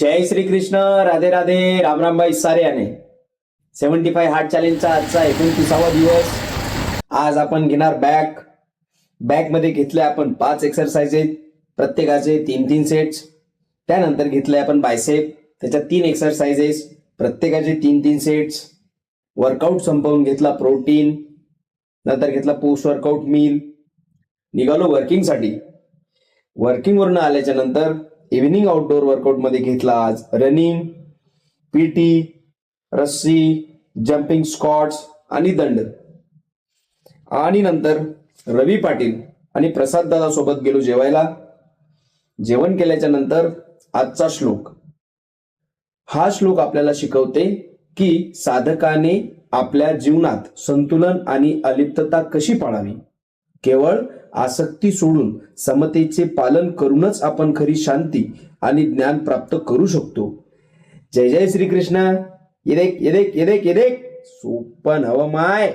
जय श्री कृष्ण, राधे राधे, राम राम भाई सारे याने 75 हार्ट चॅलेंजचा आजचा 29वा दिवस. आज आपण घेणार बॅक मध्ये घेतले आपण 5 एक्सरसाइजेस, प्रत्येकाचे 3-3 सेट्स. त्यानंतर घेतले आपण बायसेप, त्याच्या 3 एक्सरसाइजेस, प्रत्येकाचे 3-3 सेट्स. वर्कआउट संपवून घेतला प्रोटीन, नंतर घेतला पोस्ट वर्कआउट मील. निघालो वर्किंगसाठी. वर्किंगवरून आल्याच्या नंतर इव्हिनिंग आउटडोर वर्कआउट मध्ये घेतला आज रनिंग, पीटी, रस्सी, जम्पिंग स्क्वॉट्स आणि दंड. आणि नंतर रवी पाटील आणि प्रसाद दादा सोबत गेलो जेवायला. जेवण केल्याच्या नंतर आजचा श्लोक. हा श्लोक आपल्याला शिकवते की साधकाने आपल्या जीवनात संतुलन आणि अलिप्तता कशी पाळावी. केवळ आसक्ती सोडून समतेचे पालन करूनच आपण खरी शांती आणि ज्ञान प्राप्त करू शकतो. जय जय श्री कृष्ण. येदेक येदेक येदेक येदेक सोपन हवं माय.